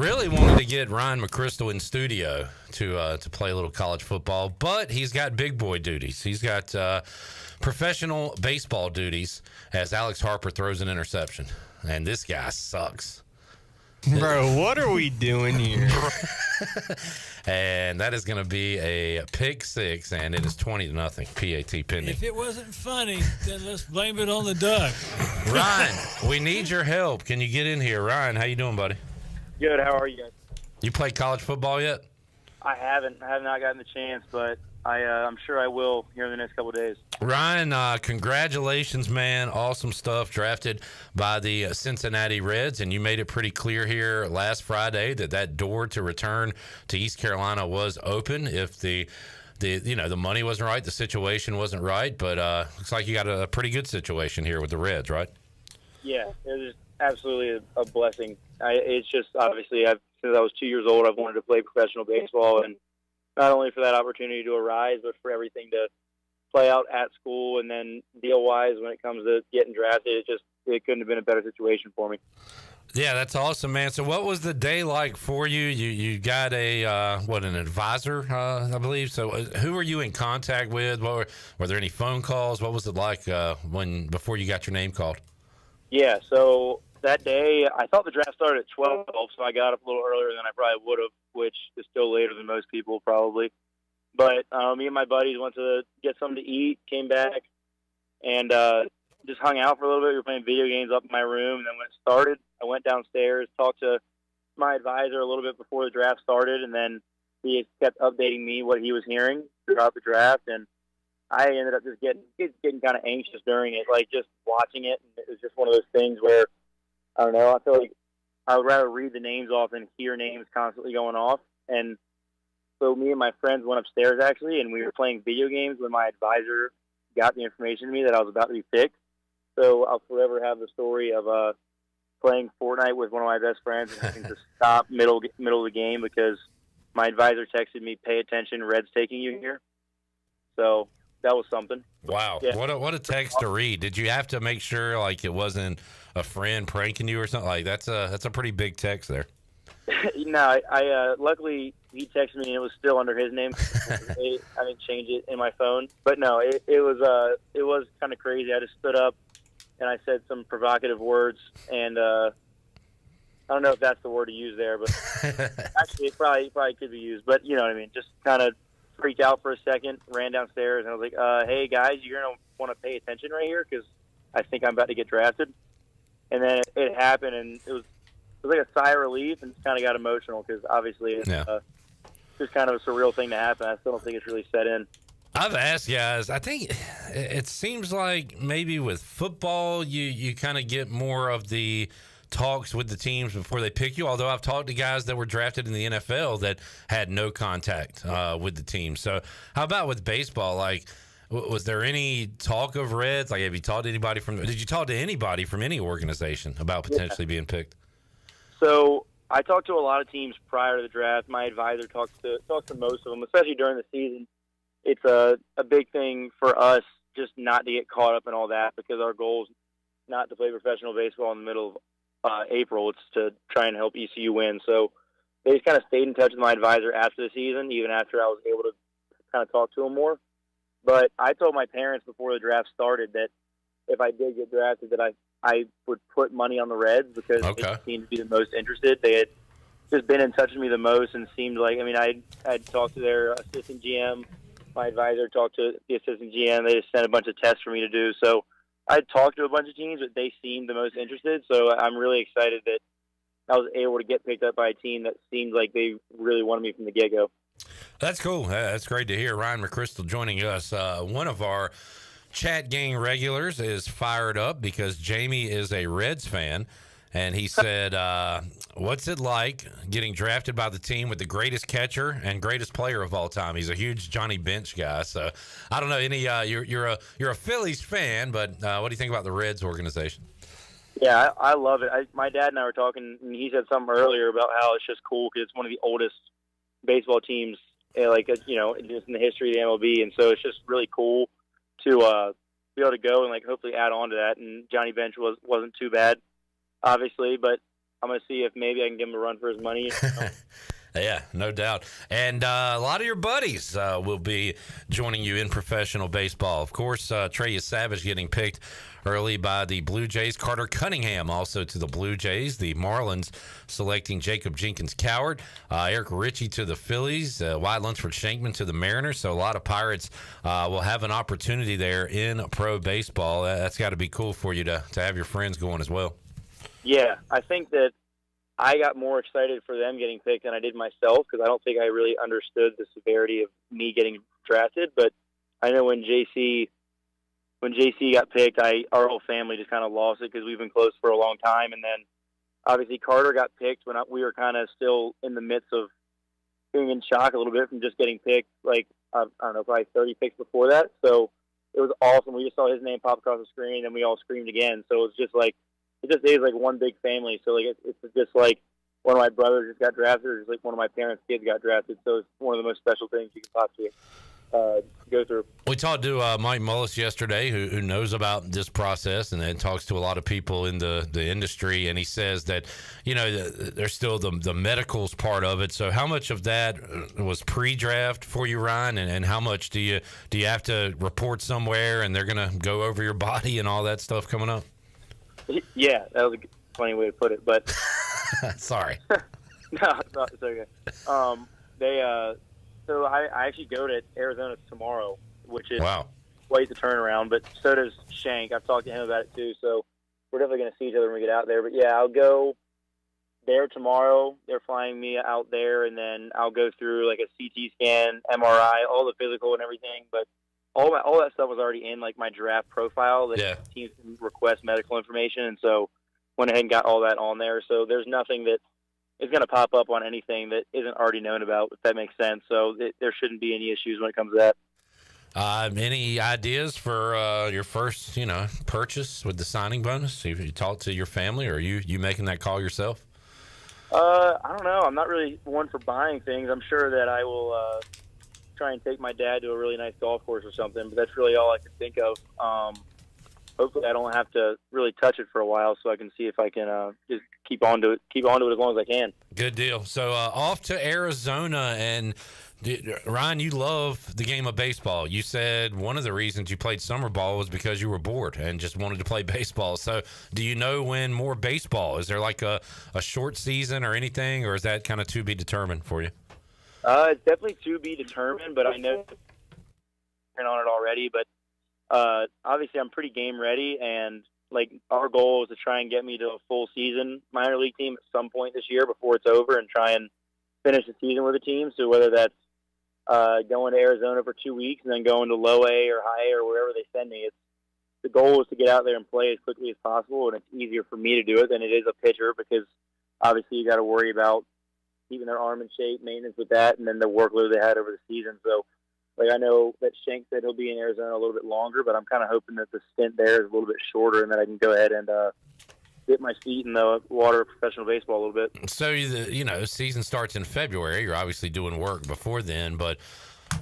Really wanted to get Ryan McCrystal in studio to play a little college football, but he's got big boy duties. He's got professional baseball duties as Alex Harper throws an interception, and this guy sucks. Bro, what are we doing here? And that is going to be a pick six, and it is 20-0. PAT pending. If it wasn't funny, then let's blame it on the duck. Ryan, we need your help. Can you get in here? Ryan, how you doing, buddy? Good. How are you guys? You played college football yet? I haven't. I have not gotten the chance, but I'm sure I will here in the next couple of days. Ryan, congratulations, man. Awesome stuff. Drafted by the Cincinnati Reds, and you made it pretty clear here last Friday that door to return to East Carolina was open if the money wasn't right, the situation wasn't right, but looks like you got a pretty good situation here with the Reds, right? Yeah, it was absolutely a blessing. It's just obviously since I was 2 years old, I've wanted to play professional baseball, and not only for that opportunity to arise, but for everything to play out at school, and then deal-wise when it comes to getting drafted, it couldn't have been a better situation for me. Yeah, that's awesome, man. So what was the day like for you? You got an advisor, I believe. So who were you in contact with? Were there any phone calls? What was it like before you got your name called? Yeah, so that day, I thought the draft started at 12, so I got up a little earlier than I probably would have, which is still later than most people probably. But me and my buddies went to get something to eat, came back, and just hung out for a little bit. We were playing video games up in my room, and then when it started, I went downstairs, talked to my advisor a little bit before the draft started, and then he kept updating me what he was hearing throughout the draft, and I ended up just getting kind of anxious during it, like just watching it, and it was just one of those things where, I don't know, I feel like I would rather read the names off than hear names constantly going off. And so me and my friends went upstairs, actually, and we were playing video games when my advisor got the information to me that I was about to be picked. So I'll forever have the story of playing Fortnite with one of my best friends and having to stop middle of the game because my advisor texted me, "Pay attention, Red's taking you here." So that was something. Wow. Yeah. What a text to read. Did you have to make sure like it wasn't a friend pranking you or something? Like that's a pretty big text there. No, I luckily he texted me and it was still under his name. I didn't change it in my phone. But no, it was kind of crazy. I just stood up and I said some provocative words, and I don't know if that's the word to use there, but actually it probably could be used. But you know what I mean? Just kind of freaked out for a second, ran downstairs, and I was like, "Hey guys, you're gonna want to pay attention right here because I think I'm about to get drafted." And then it happened, and it was like a sigh of relief, and kind of got emotional because obviously it's just kind of a surreal thing to happen. I still don't think it's really set in. I've asked guys, I think it seems like maybe with football you kind of get more of the talks with the teams before they pick you, although I've talked to guys that were drafted in the NFL that had no contact with the team. So how about with baseball? Like, was there any talk of Reds? Like, have you talked to anybody did you talk to anybody from any organization about potentially being picked? So I talked to a lot of teams prior to the draft. My advisor talked to most of them, especially during the season. It's a big thing for us just not to get caught up in all that because our goal is not to play professional baseball in the middle of April. It's to try and help ECU win. So they just kind of stayed in touch with my advisor after the season, even after I was able to kind of talk to him more. But I told my parents before the draft started that if I did get drafted, that I would put money on the Reds because they seemed to be the most interested. They had just been in touch with me the most and seemed like, I mean, I'd talked to their assistant GM. My advisor talked to the assistant GM. They just sent a bunch of tests for me to do. So I talked to a bunch of teams, but they seemed the most interested. So I'm really excited that I was able to get picked up by a team that seemed like they really wanted me from the get-go. That's cool. That's great to hear. Ryan McCrystal joining us. One of our chat gang regulars is fired up because Jamie is a Reds fan. And he said, what's it like getting drafted by the team with the greatest catcher and greatest player of all time? He's a huge Johnny Bench guy. So I don't know you're a Phillies fan, but what do you think about the Reds organization? Yeah, I love it. My dad and I were talking, and he said something earlier about how it's just cool because it's one of the oldest baseball teams, just in the history of the MLB. And so it's just really cool to be able to go and hopefully add on to that. And Johnny Bench wasn't too bad, obviously, but I'm going to see if maybe I can give him a run for his money. Yeah, no doubt. And a lot of your buddies will be joining you in professional baseball. Of course, Trey Savage getting picked early by the Blue Jays. Carter Cunningham also to the Blue Jays. The Marlins selecting Jacob Jenkins-Coward. Eric Ritchie to the Phillies. Wyatt Lunsford-Shankman to the Mariners. So a lot of Pirates will have an opportunity there in pro baseball. That's got to be cool for you to have your friends going as well. Yeah, I think that I got more excited for them getting picked than I did myself because I don't think I really understood the severity of me getting drafted. But I know when JC got picked, our whole family just kind of lost it because we've been close for a long time. And then obviously Carter got picked when we were kind of still in the midst of being in shock a little bit from just getting picked, like, I don't know, probably 30 picks before that. So it was awesome. We just saw his name pop across the screen and we all screamed again. So it just is like one big family. So like it's just like one of my brothers just got drafted, or just like one of my parents' kids got drafted. So it's one of the most special things you can possibly go through. We talked to Mike Mullis yesterday, who knows about this process and talks to a lot of people in the industry, and he says that there's still the medicals part of it. So how much of that was pre-draft for you, Ryan, and how much do you have to report somewhere and they're gonna go over your body and all that stuff coming up? Yeah, that was a funny way to put it, but sorry. No, it's okay. So I actually go to Arizona tomorrow, which is quite the turnaround. But so does Shank. I've talked to him about it too. So we're definitely going to see each other when we get out there. But yeah, I'll go there tomorrow. They're flying me out there, and then I'll go through like a CT scan, MRI, all the physical and everything. But all that stuff was already in like my draft profile that teams can request medical information, and so went ahead and got all that on there. So there's nothing that is going to pop up on anything that isn't already known about, if that makes sense. So there shouldn't be any issues when it comes to that. Any ideas for your first, purchase with the signing bonus? Have you talked to your family, or are you making that call yourself? I don't know. I'm not really one for buying things. I'm sure that I will try and take my dad to a really nice golf course or something, but that's really all I can think of. Hopefully I don't have to really touch it for a while, so I can see if I can just keep on to it as long as I can. Good deal. So off to Arizona. And Ryan, you love the game of baseball. You said one of the reasons you played summer ball was because you were bored and just wanted to play baseball. So do you know when more baseball? Is there like a short season or anything, or is that kind of to be determined for you? It's definitely to be determined, but I know on it already. But obviously, I'm pretty game ready, and like our goal is to try and get me to a full season minor league team at some point this year before it's over, and try and finish the season with a team. So whether that's going to Arizona for 2 weeks and then going to low A or high A or wherever they send me, the goal is to get out there and play as quickly as possible, and it's easier for me to do it than it is a pitcher because obviously you got to worry about keeping their arm in shape, maintenance with that, and then the workload they had over the season. So, like, I know that Shank said he'll be in Arizona a little bit longer, but I'm kind of hoping that the stint there is a little bit shorter and that I can go ahead and dip my feet in the water of professional baseball a little bit. So, season starts in February. You're obviously doing work before then, but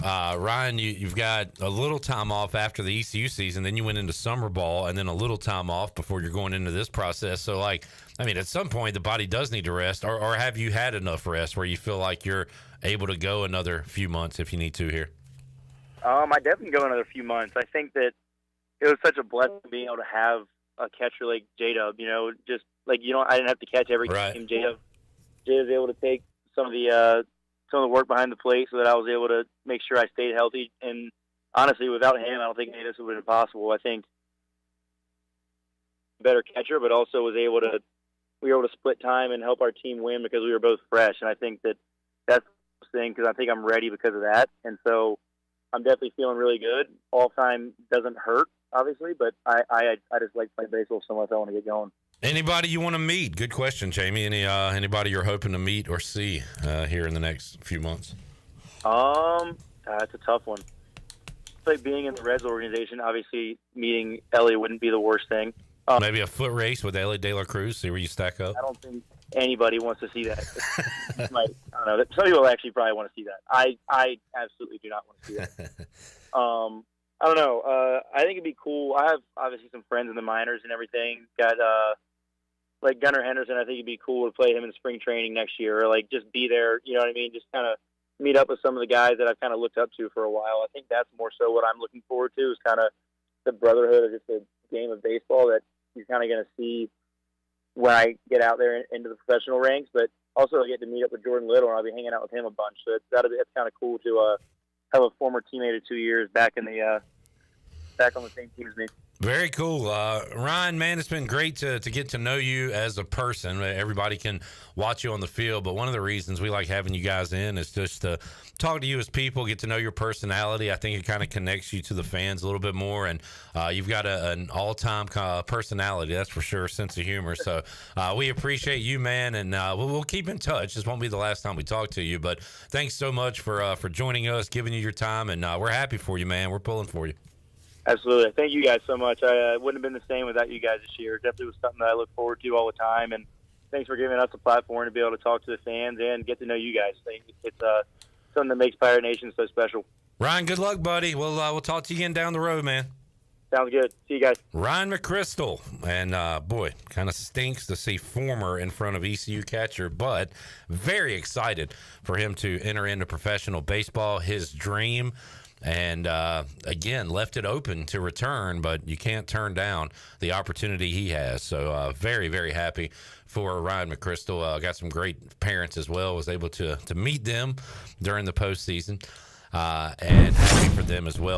Ryan, you've got a little time off after the ECU season, then you went into summer ball, and then a little time off before you're going into this process. So, at some point, the body does need to rest, or have you had enough rest where you feel like you're able to go another few months if you need to here? I definitely go another few months. I think that it was such a blessing being able to have a catcher like J-Dub, just like, I didn't have to catch every game. J-Dub was able to take some of the work behind the plate so that I was able to make sure I stayed healthy. And honestly, without him, I don't think any of this would have been possible. I think better catcher, but also we were able to split time and help our team win because we were both fresh. And I think that's the thing, because I think I'm ready because of that. And so I'm definitely feeling really good. All time doesn't hurt, obviously, but I just like playing baseball so much I want to get going. Anybody you want to meet? Good question, Jamie. Anybody you're hoping to meet or see here in the next few months? That's a tough one. It's like being in the Reds organization. Obviously, meeting Ellie wouldn't be the worst thing. Maybe a foot race with Ellie De La Cruz. See where you stack up. I don't think anybody wants to see that. I don't know. Some people actually probably want to see that. I absolutely do not want to see that. I don't know. I think it'd be cool. I have obviously some friends in the minors and everything. Got like Gunnar Henderson, I think it'd be cool to play him in spring training next year, or like just be there. You know what I mean? Just kind of meet up with some of the guys that I've kind of looked up to for a while. I think that's more so what I'm looking forward to, is kind of the brotherhood of just a game of baseball that he's kind of going to see when I get out there into the professional ranks. But also I get to meet up with Jordan Little, and I'll be hanging out with him a bunch. So that's kind of cool to have a former teammate of 2 years back on the same team as me. Very cool. Ryan, man, it's been great to get to know you as a person. Everybody can watch you on the field, but one of the reasons we like having you guys in is just to talk to you as people, get to know your personality. I think it kind of connects you to the fans a little bit more, and you've got an all-time personality, that's for sure, sense of humor. So we appreciate you, man, and we'll keep in touch. This won't be the last time we talk to you, but thanks so much for joining us, giving you your time, and we're happy for you, man. We're pulling for you. Absolutely. Thank you guys so much. I wouldn't have been the same without you guys this year. It definitely was something that I look forward to all the time. And thanks for giving us a platform to be able to talk to the fans and get to know you guys. It's something that makes Pirate Nation so special. Ryan, good luck, buddy. We'll talk to you again down the road, man. Sounds good. See you guys. Ryan McCrystal. And, boy, kind of stinks to see former in front of ECU catcher, but very excited for him to enter into professional baseball, his dream. And, again, left it open to return, but you can't turn down the opportunity he has. So very, very happy for Ryan McCrystal. Got some great parents as well. Was able to meet them during the postseason, and happy for them as well.